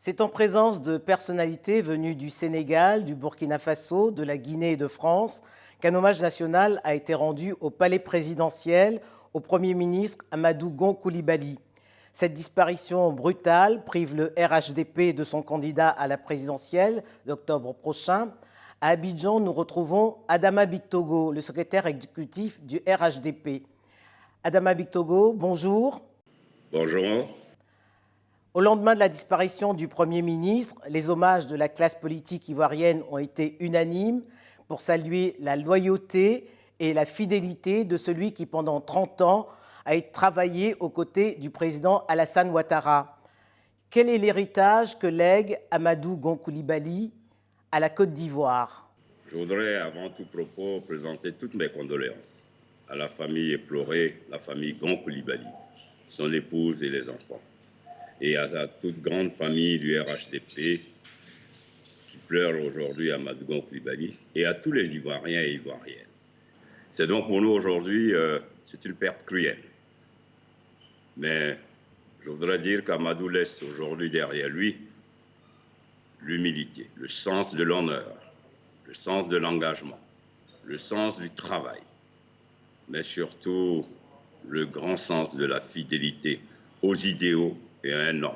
C'est en présence de personnalités venues du Sénégal, du Burkina Faso, de la Guinée et de France qu'un hommage national a été rendu au palais présidentiel au Premier ministre Amadou Gon Coulibaly. Cette disparition brutale prive le RHDP de son candidat à la présidentielle d'octobre prochain. À Abidjan, nous retrouvons Adama Bictogo, le secrétaire exécutif du RHDP. Adama Bictogo, bonjour. Bonjour. Au lendemain de la disparition du Premier ministre, les hommages de la classe politique ivoirienne ont été unanimes pour saluer la loyauté et la fidélité de celui qui, pendant 30 ans, a travaillé aux côtés du président Alassane Ouattara. Quel est l'héritage que lègue Amadou Gon Coulibaly à la Côte d'Ivoire? Je voudrais, avant tout propos, présenter toutes mes condoléances à la famille éplorée, la famille Gon Coulibaly, son épouse et les enfants, et à la toute grande famille du RHDP qui pleure aujourd'hui Amadou Gon Coulibaly, et à tous les Ivoiriens et Ivoiriennes. C'est donc pour nous aujourd'hui, c'est une perte cruelle. Mais je voudrais dire qu'Amadou laisse aujourd'hui derrière lui l'humilité, le sens de l'honneur, le sens de l'engagement, le sens du travail, mais surtout le grand sens de la fidélité aux idéaux et à un homme,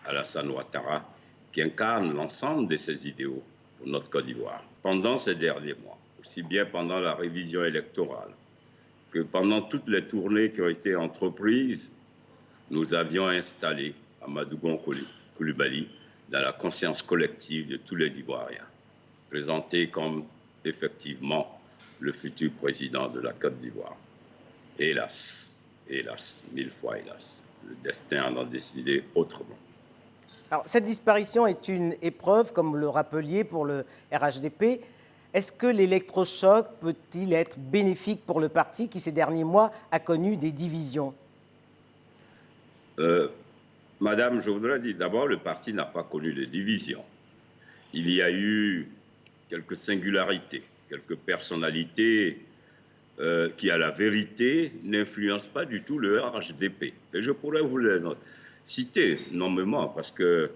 Alassane Ouattara, qui incarne l'ensemble de ces idéaux pour notre Côte d'Ivoire. Pendant ces derniers mois, aussi bien pendant la révision électorale que pendant toutes les tournées qui ont été entreprises, nous avions installé Amadou Gon Coulibaly dans la conscience collective de tous les Ivoiriens, présenté comme effectivement le futur président de la Côte d'Ivoire. Hélas, hélas, 1000 fois hélas, le destin en a décidé autrement. Alors, cette disparition est une épreuve, comme vous le rappeliez, pour le RHDP. Est-ce que l'électrochoc peut-il être bénéfique pour le parti qui, ces derniers mois, a connu des divisions? Madame, je voudrais dire, d'abord, le parti n'a pas connu de divisions. Il y a eu quelques singularités, quelques personnalités qui, à la vérité, n'influencent pas du tout le RHDP. Et je pourrais vous les citer nommément, parce que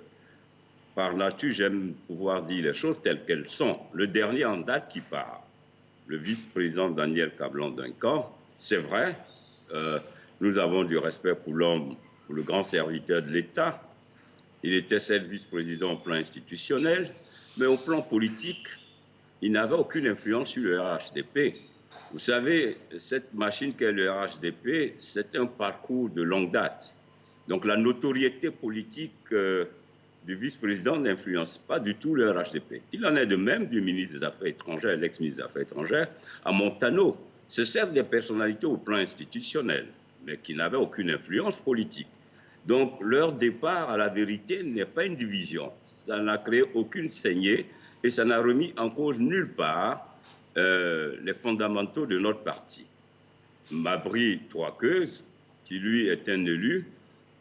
par nature, j'aime pouvoir dire les choses telles qu'elles sont. Le dernier en date qui part, le vice-président Daniel Kablan-Duncan, c'est vrai, nous avons du respect pour l'homme, pour le grand serviteur de l'État. Il était certes vice-président au plan institutionnel, mais au plan politique, il n'avait aucune influence sur le RHDP. Vous savez, cette machine qu'est le RHDP, c'est un parcours de longue date. Donc la notoriété politique du vice-président n'influence pas du tout le RHDP. Il en est de même du ministre des Affaires étrangères, l'ex-ministre des Affaires étrangères, à Montano. Ce sont des personnalités au plan institutionnel, mais qui n'avaient aucune influence politique. Donc leur départ, à la vérité, n'est pas une division. Ça n'a créé aucune saignée et ça n'a remis en cause nulle part les fondamentaux de notre parti. Mabry Troaqueuse, qui lui est un élu,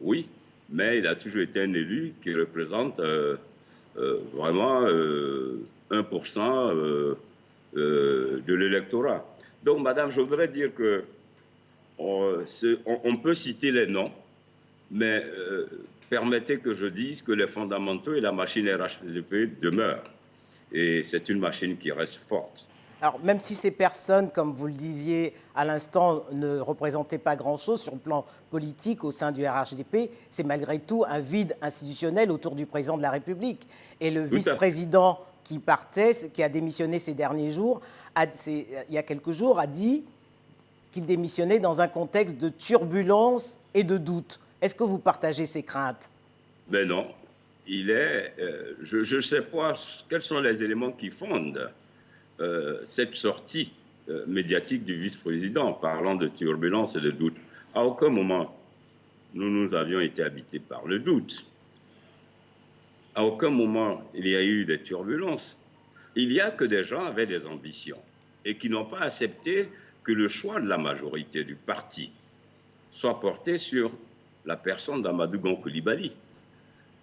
oui, mais il a toujours été un élu qui représente vraiment 1% de l'électorat. Donc, madame, je voudrais dire que on peut citer les noms, mais permettez que je dise que les fondamentaux et la machine RHDP demeurent. Et c'est une machine qui reste forte. Alors, même si ces personnes, comme vous le disiez à l'instant, ne représentaient pas grand-chose sur le plan politique au sein du RHDP, c'est malgré tout un vide institutionnel autour du président de la République. Et le vice-président qui partait, qui a démissionné ces derniers jours, il y a quelques jours, a dit qu'il démissionnait dans un contexte de turbulence et de doute. Est-ce que vous partagez ces craintes? Ben non. Je ne sais pas quels sont les éléments qui fondent cette sortie médiatique du vice-président, parlant de turbulence et de doute. À aucun moment, nous avions été habités par le doute. À aucun moment, il y a eu des turbulences. Il y a que des gens avaient des ambitions et qui n'ont pas accepté que le choix de la majorité du parti soit porté sur la personne d'Amadou Gon Coulibaly.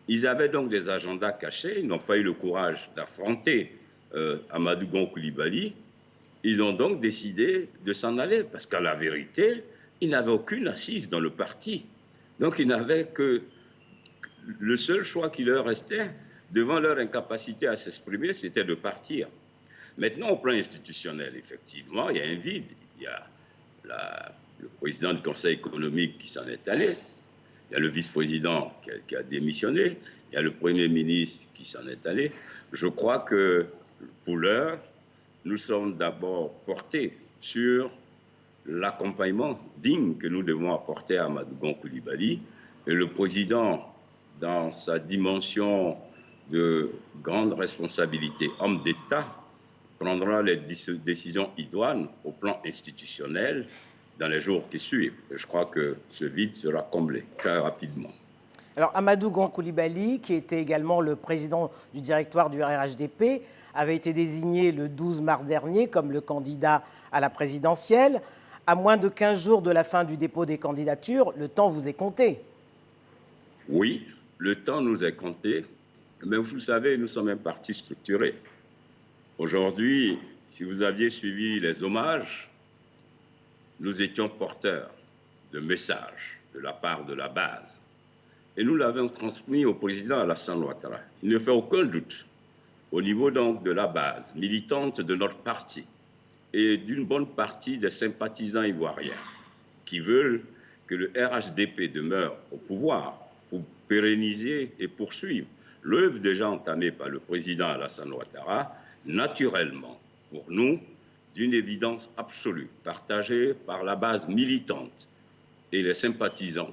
Ils avaient donc des agendas cachés, ils n'ont pas eu le courage d'affronter Amadou Gon Coulibaly. Ils ont donc décidé de s'en aller parce qu'à la vérité, ils n'avaient aucune assise dans le parti. Donc ils n'avaient que le seul choix qui leur restait, devant leur incapacité à s'exprimer, c'était de partir. Maintenant, au plan institutionnel, effectivement, il y a un vide. Il y a le président du Conseil économique qui s'en est allé, il y a le vice-président qui a démissionné, il y a le Premier ministre qui s'en est allé. Je crois que, pour l'heure, nous sommes d'abord portés sur l'accompagnement digne que nous devons apporter à Amadou Gon Coulibaly. Et le président, dans sa dimension de grande responsabilité, homme d'État, prendra les décisions idoines au plan institutionnel dans les jours qui suivent. Et je crois que ce vide sera comblé très rapidement. Alors, Amadou Gon Coulibaly, qui était également le président du directoire du RHDP, avait été désigné le 12 mars dernier comme le candidat à la présidentielle. À moins de 15 jours de la fin du dépôt des candidatures, le temps vous est compté. Oui, le temps nous est compté, mais vous le savez, nous sommes un parti structuré. Aujourd'hui, si vous aviez suivi les hommages, nous étions porteurs de messages de la part de la base. Et nous l'avons transmis au président Alassane Ouattara. Il ne fait aucun doute, au niveau donc de la base militante de notre parti et d'une bonne partie des sympathisants ivoiriens qui veulent que le RHDP demeure au pouvoir pour pérenniser et poursuivre l'œuvre déjà entamée par le président Alassane Ouattara, naturellement, pour nous, d'une évidence absolue, partagée par la base militante et les sympathisants.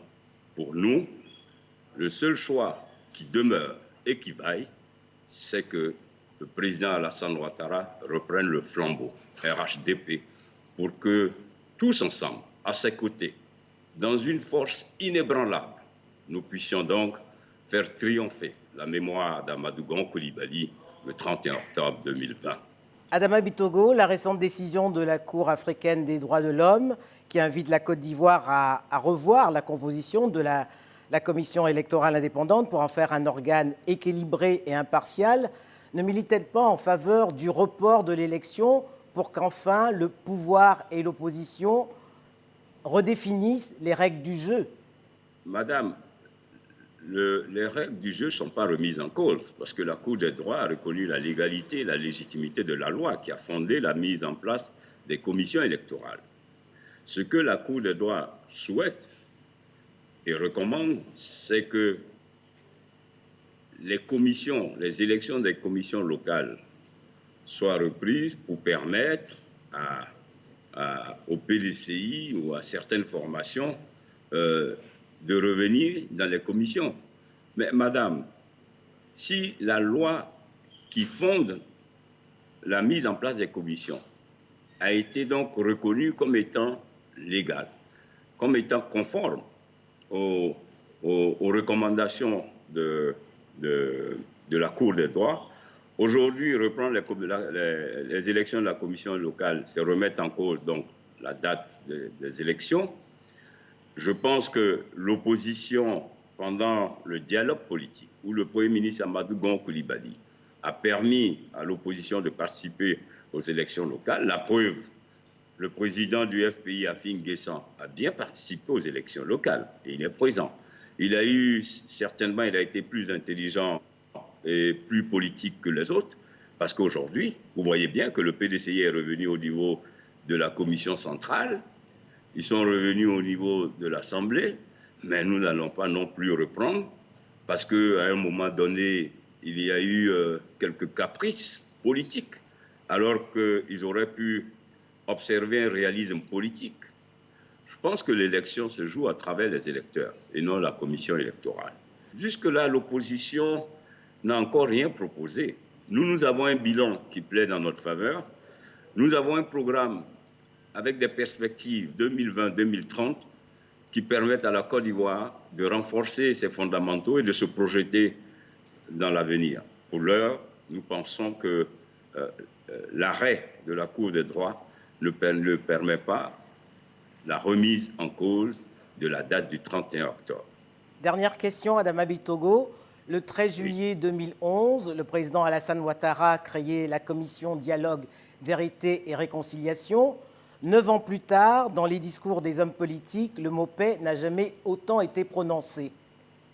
Pour nous, le seul choix qui demeure et qui vaille, c'est que le président Alassane Ouattara reprenne le flambeau RHDP pour que tous ensemble, à ses côtés, dans une force inébranlable, nous puissions donc faire triompher la mémoire d'Amadou Gon Coulibaly le 31 octobre 2020. Adama Bitogo, la récente décision de la Cour africaine des droits de l'homme qui invite la Côte d'Ivoire à revoir la composition de la commission électorale indépendante pour en faire un organe équilibré et impartial, ne milite-t-elle pas en faveur du report de l'élection pour qu'enfin le pouvoir et l'opposition redéfinissent les règles du jeu? Madame, les règles du jeu ne sont pas remises en cause parce que la Cour des droits a reconnu la légalité et la légitimité de la loi qui a fondé la mise en place des commissions électorales. Ce que la Cour des droits souhaite et recommande, c'est que les élections des commissions locales soient reprises pour permettre au PDCI ou à certaines formations de revenir dans les commissions. Mais madame, si la loi qui fonde la mise en place des commissions a été donc reconnue comme étant légale, comme étant conforme aux recommandations de la Cour des droits, aujourd'hui reprendre les élections de la commission locale, c'est remettre en cause donc la date des élections. Je pense que l'opposition, pendant le dialogue politique, où le Premier ministre Amadou Gon Coulibaly a permis à l'opposition de participer aux élections locales, la preuve, le président du FPI, Afin Guessan, a bien participé aux élections locales et il est présent. Il a été plus intelligent et plus politique que les autres, parce qu'aujourd'hui, vous voyez bien que le PDCI est revenu au niveau de la commission centrale. Ils sont revenus au niveau de l'Assemblée, mais nous n'allons pas non plus reprendre parce qu'à un moment donné, il y a eu quelques caprices politiques, alors qu'ils auraient pu observer un réalisme politique. Je pense que l'élection se joue à travers les électeurs et non la commission électorale. Jusque-là, l'opposition n'a encore rien proposé. Nous avons un bilan qui plaît dans notre faveur. Nous avons un programme avec des perspectives 2020-2030 qui permettent à la Côte d'Ivoire de renforcer ses fondamentaux et de se projeter dans l'avenir. Pour l'heure, nous pensons que l'arrêt de la Cour des droits ne permet pas la remise en cause de la date du 31 octobre. Dernière question, Adama Bitogo. Le 13 juillet 2011, le président Alassane Ouattara a créé la commission Dialogue, Vérité et Réconciliation. 9 ans plus tard, dans les discours des hommes politiques, le mot paix n'a jamais autant été prononcé.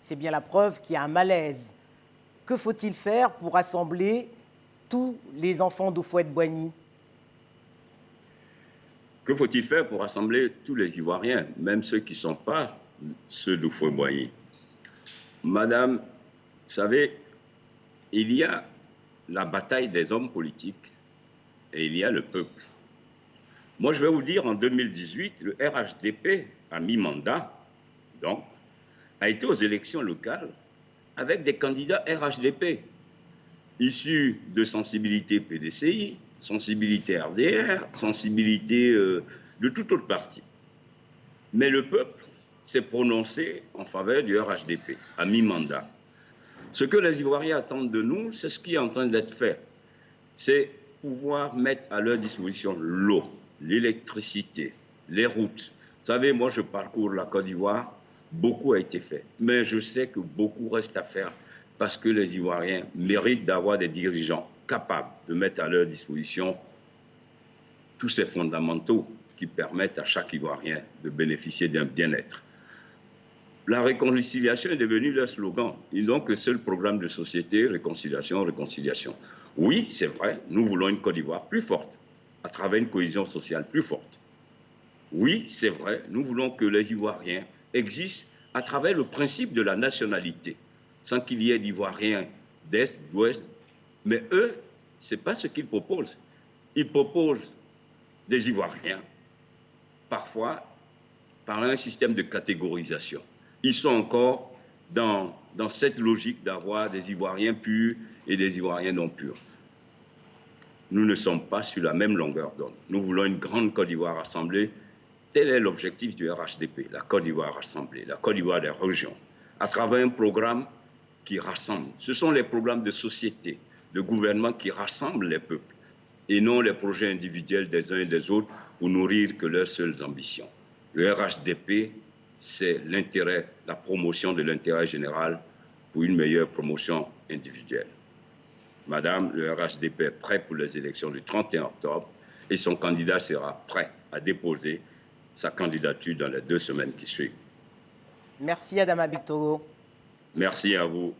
C'est bien la preuve qu'il y a un malaise. Que faut-il faire pour rassembler tous les enfants d'Houphouët-Boigny? Que faut-il faire pour rassembler tous les Ivoiriens, même ceux qui ne sont pas ceux d'Houphouët-Boigny? Madame, vous savez, il y a la bataille des hommes politiques et il y a le peuple. Moi, je vais vous dire, en 2018, le RHDP, à mi-mandat, donc, a été aux élections locales avec des candidats RHDP, issus de sensibilité PDCI, sensibilité RDR, sensibilité de tout autre parti. Mais le peuple s'est prononcé en faveur du RHDP, à mi-mandat. Ce que les Ivoiriens attendent de nous, c'est ce qui est en train d'être fait. C'est pouvoir mettre à leur disposition l'eau, l'électricité, les routes. Vous savez, moi, je parcours la Côte d'Ivoire, beaucoup a été fait. Mais je sais que beaucoup reste à faire parce que les Ivoiriens méritent d'avoir des dirigeants capables de mettre à leur disposition tous ces fondamentaux qui permettent à chaque Ivoirien de bénéficier d'un bien-être. La réconciliation est devenue leur slogan. Ils n'ont que seul programme de société, réconciliation, réconciliation. Oui, c'est vrai, nous voulons une Côte d'Ivoire plus forte, à travers une cohésion sociale plus forte. Oui, c'est vrai, nous voulons que les Ivoiriens existent à travers le principe de la nationalité, sans qu'il y ait d'Ivoiriens d'Est, d'Ouest. Mais eux, ce n'est pas ce qu'ils proposent. Ils proposent des Ivoiriens, parfois par un système de catégorisation. Ils sont encore dans cette logique d'avoir des Ivoiriens purs et des Ivoiriens non purs. Nous ne sommes pas sur la même longueur d'onde. Nous voulons une grande Côte d'Ivoire rassemblée. Tel est l'objectif du RHDP, la Côte d'Ivoire rassemblée, la Côte d'Ivoire des régions, à travers un programme qui rassemble. Ce sont les programmes de société, de gouvernement qui rassemblent les peuples et non les projets individuels des uns et des autres pour nourrir que leurs seules ambitions. Le RHDP, c'est l'intérêt, la promotion de l'intérêt général pour une meilleure promotion individuelle. Madame, le RHDP est prêt pour les élections du 31 octobre et son candidat sera prêt à déposer sa candidature dans les 2 semaines qui suivent. Merci Adama Bictogo. Merci à vous.